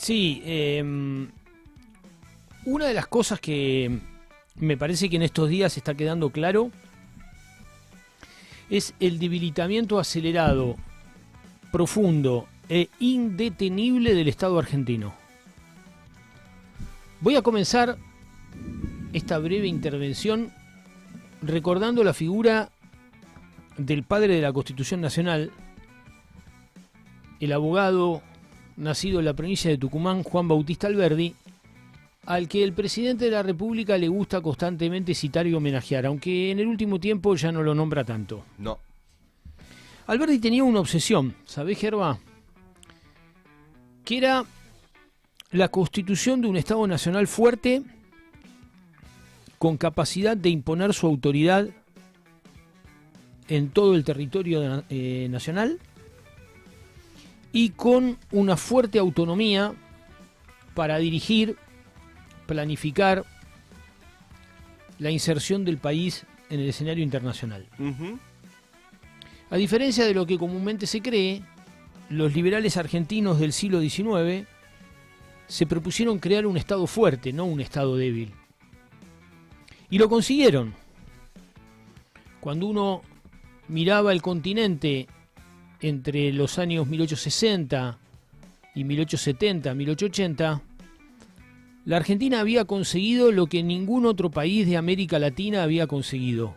Sí, una de las cosas que me parece que en estos días está quedando claro es el debilitamiento acelerado, profundo e indetenible del Estado argentino. Voy a comenzar esta breve intervención recordando la figura del padre de la Constitución Nacional, el abogado nacido en la provincia de Tucumán, Juan Bautista Alberdi, al que el presidente de la República le gusta constantemente citar y homenajear, aunque en el último tiempo ya no lo nombra tanto. No. Alberdi tenía una obsesión, ¿sabés, Gerba? Que era la constitución de un Estado nacional fuerte, con capacidad de imponer su autoridad en todo el territorio nacional y con una fuerte autonomía para dirigir, planificar la inserción del país en el escenario internacional. A diferencia de lo que comúnmente se cree, los liberales argentinos del siglo XIX se propusieron crear un Estado fuerte, no un Estado débil. Y lo consiguieron. Cuando uno miraba el continente entre los años 1860 y 1870, 1880, la Argentina había conseguido lo que ningún otro país de América Latina había conseguido,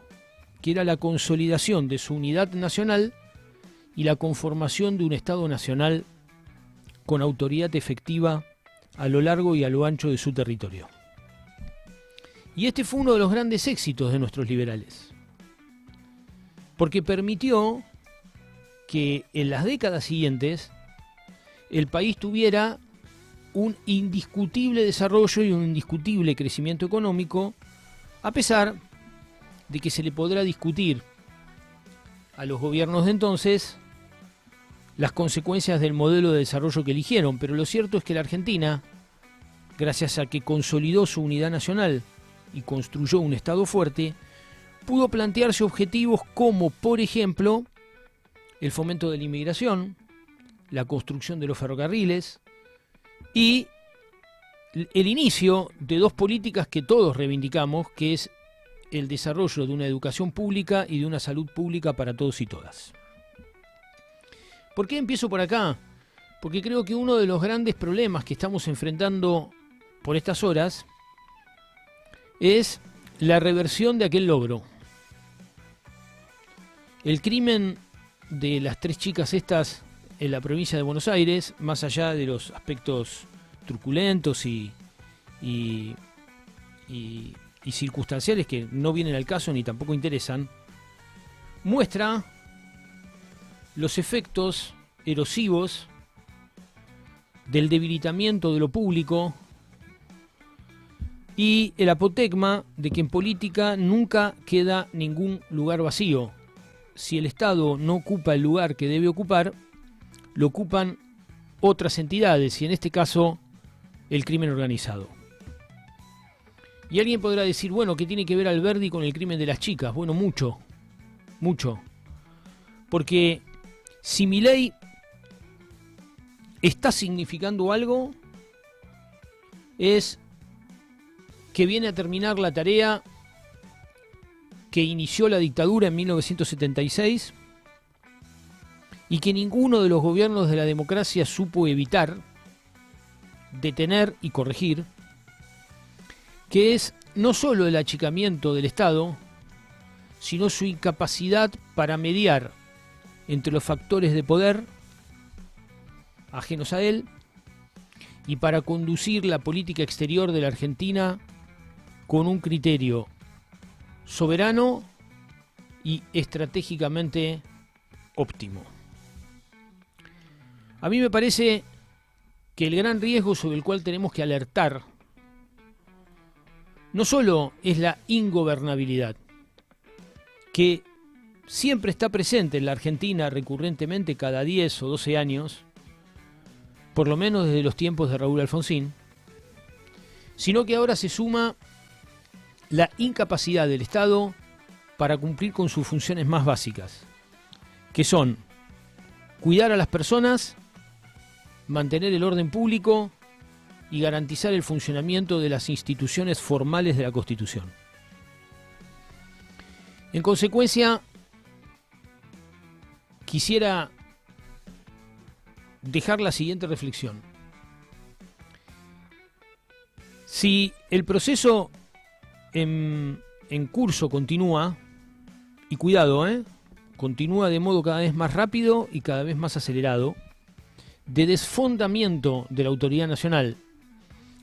que era la consolidación de su unidad nacional y la conformación de un Estado nacional con autoridad efectiva a lo largo y a lo ancho de su territorio. Y este fue uno de los grandes éxitos de nuestros liberales, porque permitió que en las décadas siguientes el país tuviera un indiscutible desarrollo y un indiscutible crecimiento económico, a pesar de que se le podrá discutir a los gobiernos de entonces las consecuencias del modelo de desarrollo que eligieron, pero lo cierto es que la Argentina, gracias a que consolidó su unidad nacional y construyó un Estado fuerte, pudo plantearse objetivos como, por ejemplo, el fomento de la inmigración, la construcción de los ferrocarriles y el inicio de dos políticas que todos reivindicamos, que es el desarrollo de una educación pública y de una salud pública para todos y todas. ¿Por qué empiezo por acá? Porque creo que uno de los grandes problemas que estamos enfrentando por estas horas es la reversión de aquel logro. El crimen de las tres chicas estas en la provincia de Buenos Aires, más allá de los aspectos truculentos y circunstanciales que no vienen al caso ni tampoco interesan, muestra los efectos erosivos del debilitamiento de lo público y el apotegma de que en política nunca queda ningún lugar vacío. Si el Estado no ocupa el lugar que debe ocupar, lo ocupan otras entidades, y en este caso el crimen organizado. Y alguien podrá decir, bueno, ¿qué tiene que ver Alberdi con el crimen de las chicas? Bueno, mucho, mucho. Porque si Milei está significando algo, es que viene a terminar la tarea que inició la dictadura en 1976 y que ninguno de los gobiernos de la democracia supo evitar, detener y corregir, que es no solo el achicamiento del Estado, sino su incapacidad para mediar entre los factores de poder ajenos a él y para conducir la política exterior de la Argentina con un criterio soberano y estratégicamente óptimo. A mí me parece que el gran riesgo sobre el cual tenemos que alertar no solo es la ingobernabilidad, que siempre está presente en la Argentina recurrentemente cada 10 o 12 años, por lo menos desde los tiempos de Raúl Alfonsín, sino que ahora se suma la incapacidad del Estado para cumplir con sus funciones más básicas, que son cuidar a las personas, mantener el orden público y garantizar el funcionamiento de las instituciones formales de la Constitución. En consecuencia, quisiera dejar la siguiente reflexión. Si el proceso en curso continúa, y cuidado, continúa de modo cada vez más rápido y cada vez más acelerado, de desfondamiento de la autoridad nacional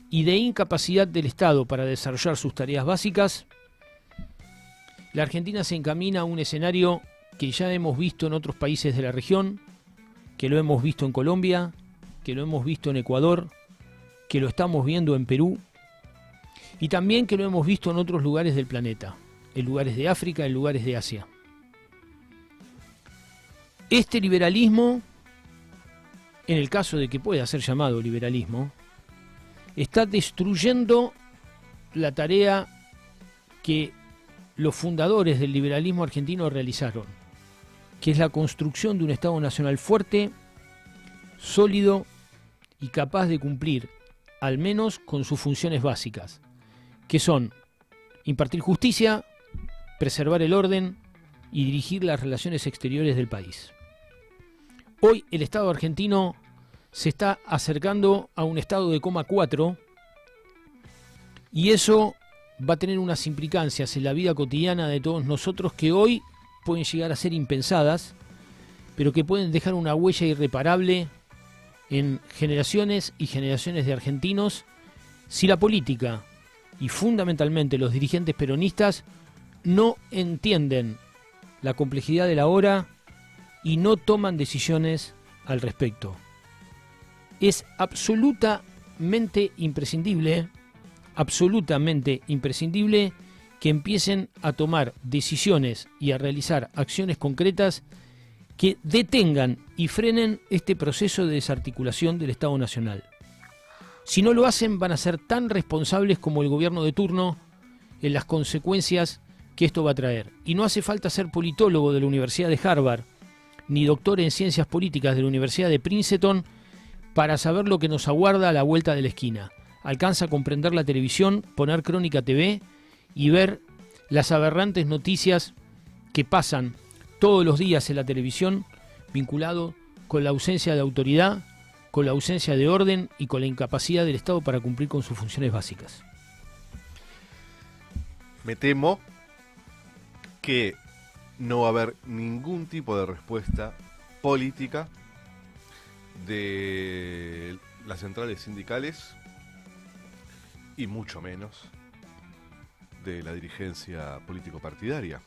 y de incapacidad del Estado para desarrollar sus tareas básicas, la Argentina se encamina a un escenario que ya hemos visto en otros países de la región, que lo hemos visto en Colombia, que lo hemos visto en Ecuador, que lo estamos viendo en Perú y también que lo hemos visto en otros lugares del planeta, en lugares de África, en lugares de Asia. Este liberalismo, en el caso de que pueda ser llamado liberalismo, está destruyendo la tarea que los fundadores del liberalismo argentino realizaron, que es la construcción de un Estado nacional fuerte, sólido y capaz de cumplir, al menos con sus funciones básicas, que son impartir justicia, preservar el orden y dirigir las relaciones exteriores del país. Hoy el Estado argentino se está acercando a un estado de coma 4 y eso va a tener unas implicancias en la vida cotidiana de todos nosotros que hoy pueden llegar a ser impensadas, pero que pueden dejar una huella irreparable en generaciones y generaciones de argentinos si la política y fundamentalmente los dirigentes peronistas no entienden la complejidad de la hora y no toman decisiones al respecto. Es absolutamente imprescindible que empiecen a tomar decisiones y a realizar acciones concretas que detengan y frenen este proceso de desarticulación del Estado Nacional. Si no lo hacen, van a ser tan responsables como el gobierno de turno en las consecuencias que esto va a traer. Y no hace falta ser politólogo de la Universidad de Harvard, ni doctor en ciencias políticas de la Universidad de Princeton, para saber lo que nos aguarda a la vuelta de la esquina. Alcanza a comprender la televisión, poner Crónica TV y ver las aberrantes noticias que pasan todos los días en la televisión, vinculado con la ausencia de autoridad, con la ausencia de orden y con la incapacidad del Estado para cumplir con sus funciones básicas. Me temo que no va a haber ningún tipo de respuesta política de las centrales sindicales y mucho menos de la dirigencia político-partidaria.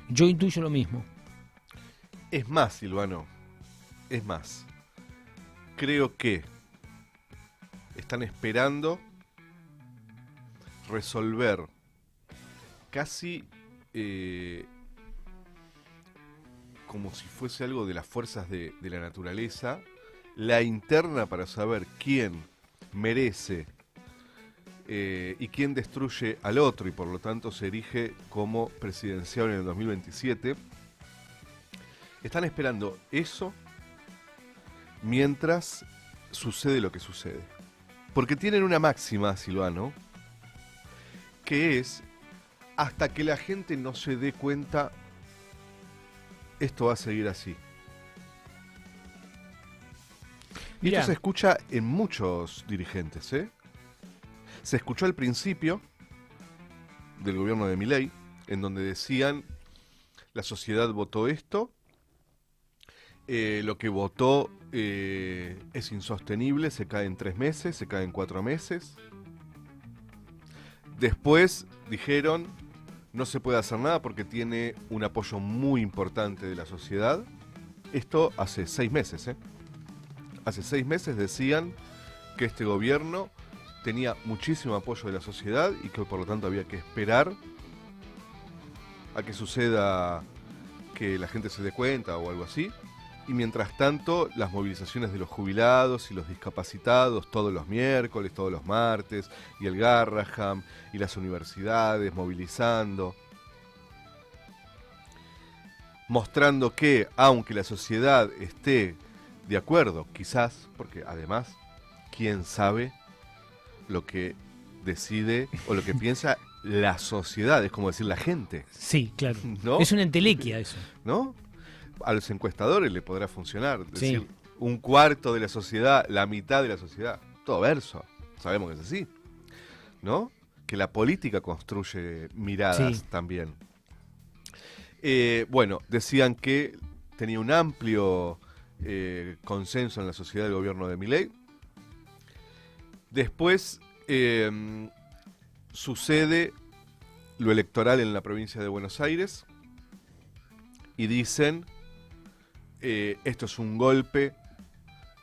Yo intuyo lo mismo. Es más, Silvano, es más. Creo que están esperando resolver casi como si fuese algo de las fuerzas de la naturaleza, la interna para saber quién merece y quién destruye al otro y por lo tanto se erige como presidencial en el 2027. Están esperando eso mientras sucede lo que sucede. Porque tienen una máxima, Silvano, que es hasta que la gente no se dé cuenta, esto va a seguir así. Y esto se escucha en muchos dirigentes, ¿eh? Se escuchó al principio del gobierno de Milei, en donde decían, la sociedad votó esto, lo que votó es insostenible, se cae en 3 meses, se cae en 4 meses. Después dijeron, no se puede hacer nada porque tiene un apoyo muy importante de la sociedad. Esto hace 6 meses, ¿eh? Hace 6 meses decían que este gobierno tenía muchísimo apoyo de la sociedad y que por lo tanto había que esperar a que suceda que la gente se dé cuenta o algo así. Y mientras tanto, las movilizaciones de los jubilados y los discapacitados todos los miércoles, todos los martes, y el Garraham, y las universidades movilizando, mostrando que, aunque la sociedad esté de acuerdo, quizás, porque además, quién sabe lo que decide o lo que piensa la sociedad, es como decir la gente. Sí, claro. ¿No? Es una entelequia eso. ¿No? A los encuestadores le podrá funcionar. Es Sí. decir, un cuarto de la sociedad, la mitad de la sociedad, todo verso. Sabemos que es así. ¿No? Que la política construye miradas Sí. también. Bueno, decían que tenía un amplio consenso en la sociedad del gobierno de Milei. Después sucede lo electoral en la provincia de Buenos Aires y dicen esto es un golpe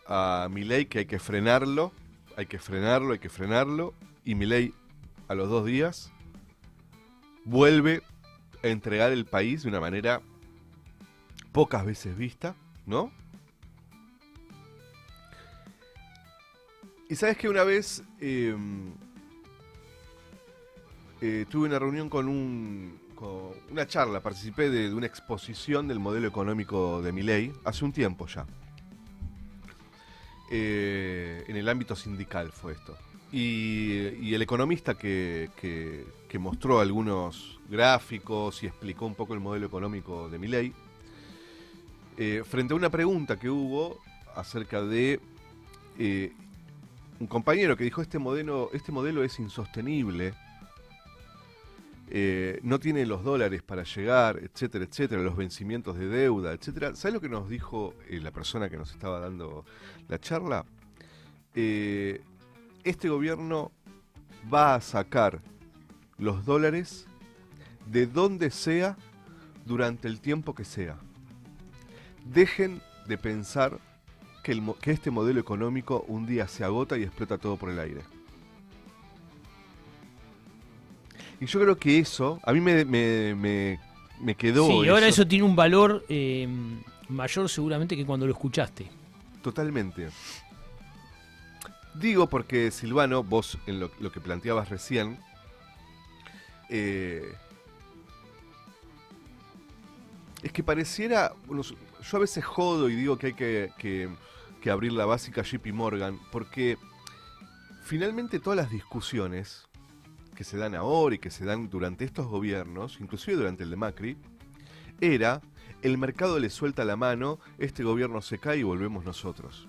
a Milei que hay que frenarlo, hay que frenarlo, hay que frenarlo, y Milei a los 2 días vuelve a entregar el país de una manera pocas veces vista, ¿no? Y sabes que una vez tuve una reunión con una charla, participé de una exposición del modelo económico de Milei, hace un tiempo ya. En el ámbito sindical fue esto. Y el economista que mostró algunos gráficos y explicó un poco el modelo económico de Milei, frente a una pregunta que hubo acerca de un compañero que dijo este modelo es insostenible, no tiene los dólares para llegar, etcétera, etcétera, los vencimientos de deuda, etcétera. ¿Sabes lo que nos dijo la persona que nos estaba dando la charla? Este gobierno va a sacar los dólares de donde sea durante el tiempo que sea. Dejen de pensar que este modelo económico un día se agota y explota todo por el aire. Y yo creo que eso, a mí me quedó... Sí, ahora eso tiene un valor mayor seguramente que cuando lo escuchaste. Totalmente. Digo porque, Silvano, vos en lo que planteabas recién, es que pareciera... Bueno, yo a veces jodo y digo que hay que abrir la básica JP Morgan, porque finalmente todas las discusiones que se dan ahora y que se dan durante estos gobiernos, inclusive durante el de Macri, era el mercado le suelta la mano, este gobierno se cae y volvemos nosotros.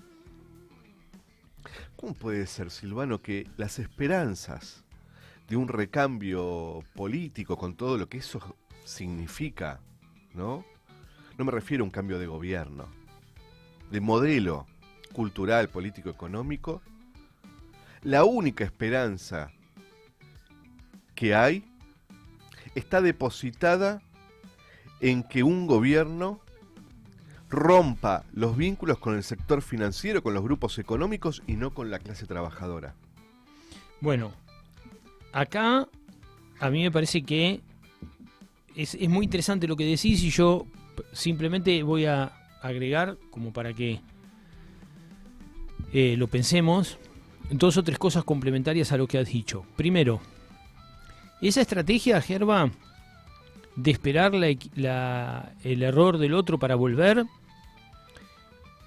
¿Cómo puede ser, Silvano, que las esperanzas de un recambio político con todo lo que eso significa, ¿no? No me refiero a un cambio de gobierno, de modelo cultural, político, económico. La única esperanza que hay está depositada en que un gobierno rompa los vínculos con el sector financiero, con los grupos económicos y no con la clase trabajadora. Bueno, acá a mí me parece que es muy interesante lo que decís y yo simplemente voy a agregar, como para que lo pensemos, 2 o 3 cosas complementarias a lo que has dicho. Primero, esa estrategia, Gerba, de esperar el error del otro para volver,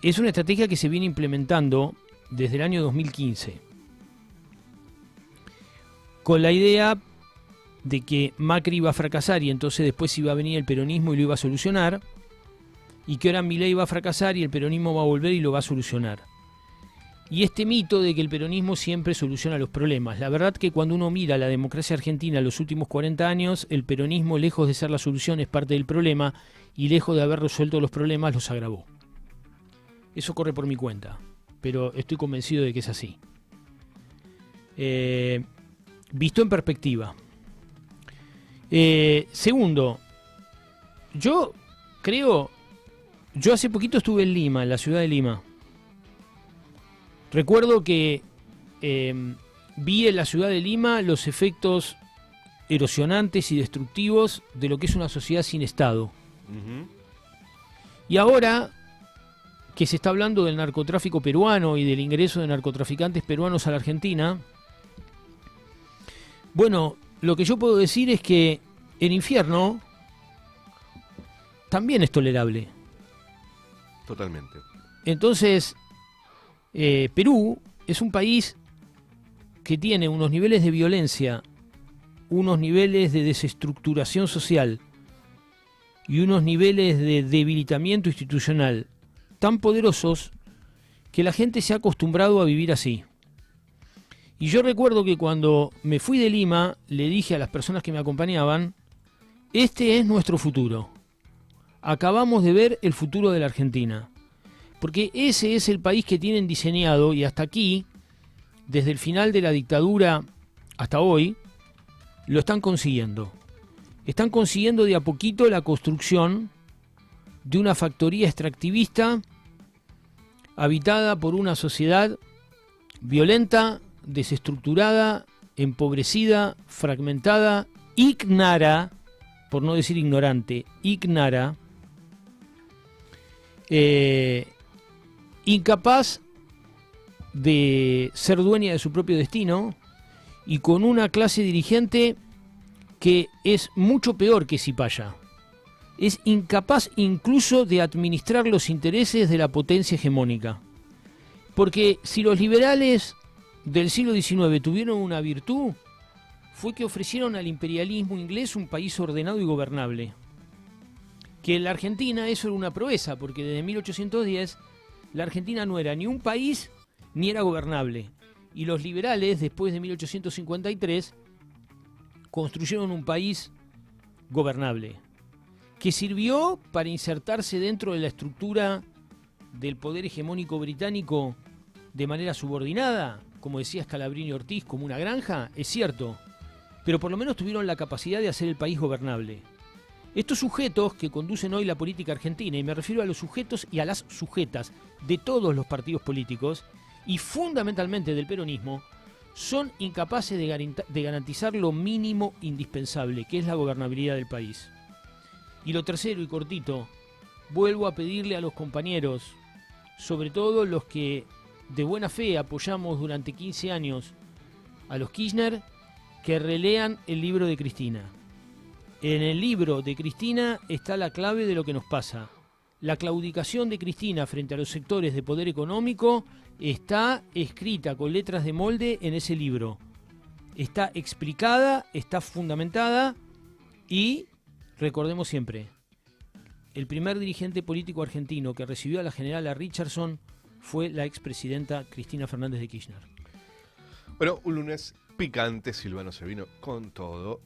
es una estrategia que se viene implementando desde el año 2015. Con la idea de que Macri iba a fracasar y entonces después iba a venir el peronismo y lo iba a solucionar, y que ahora Milei va a fracasar y el peronismo va a volver y lo va a solucionar. Y este mito de que el peronismo siempre soluciona los problemas. La verdad que cuando uno mira la democracia argentina en los últimos 40 años, el peronismo, lejos de ser la solución, es parte del problema, y lejos de haber resuelto los problemas, los agravó. Eso corre por mi cuenta, pero estoy convencido de que es así. Visto en perspectiva. Segundo, yo hace poquito estuve en Lima, en la ciudad de Lima. Recuerdo que vi en la ciudad de Lima los efectos erosionantes y destructivos de lo que es una sociedad sin Estado. Uh-huh. Y ahora que se está hablando del narcotráfico peruano y del ingreso de narcotraficantes peruanos a la Argentina, bueno, lo que yo puedo decir es que el infierno también es tolerable. Totalmente. Entonces, Perú es un país que tiene unos niveles de violencia, unos niveles de desestructuración social y unos niveles de debilitamiento institucional tan poderosos que la gente se ha acostumbrado a vivir así. Y yo recuerdo que cuando me fui de Lima, le dije a las personas que me acompañaban, este es nuestro futuro. Acabamos de ver el futuro de la Argentina. Porque ese es el país que tienen diseñado y hasta aquí, desde el final de la dictadura hasta hoy, lo están consiguiendo. Están consiguiendo de a poquito la construcción de una factoría extractivista habitada por una sociedad violenta, desestructurada, empobrecida, fragmentada, ignara, por no decir ignorante, ignara, incapaz de ser dueña de su propio destino y con una clase dirigente que es mucho peor que Cipaya. Es incapaz incluso de administrar los intereses de la potencia hegemónica. Porque si los liberales del siglo XIX tuvieron una virtud, fue que ofrecieron al imperialismo inglés un país ordenado y gobernable. Que en la Argentina eso era una proeza, porque desde 1810 la Argentina no era ni un país ni era gobernable. Y los liberales, después de 1853, construyeron un país gobernable, que sirvió para insertarse dentro de la estructura del poder hegemónico británico de manera subordinada, como decía Scalabrini Ortiz, como una granja, es cierto, pero por lo menos tuvieron la capacidad de hacer el país gobernable. Estos sujetos que conducen hoy la política argentina, y me refiero a los sujetos y a las sujetas de todos los partidos políticos, y fundamentalmente del peronismo, son incapaces de garantizar lo mínimo indispensable, que es la gobernabilidad del país. Y lo tercero y cortito, vuelvo a pedirle a los compañeros, sobre todo los que de buena fe apoyamos durante 15 años a los Kirchner, que relean el libro de Cristina. En el libro de Cristina está la clave de lo que nos pasa. La claudicación de Cristina frente a los sectores de poder económico está escrita con letras de molde en ese libro. Está explicada, está fundamentada y, recordemos siempre, el primer dirigente político argentino que recibió a la generala Richardson fue la expresidenta Cristina Fernández de Kirchner. Bueno, un lunes picante, Silvano se vino con todo.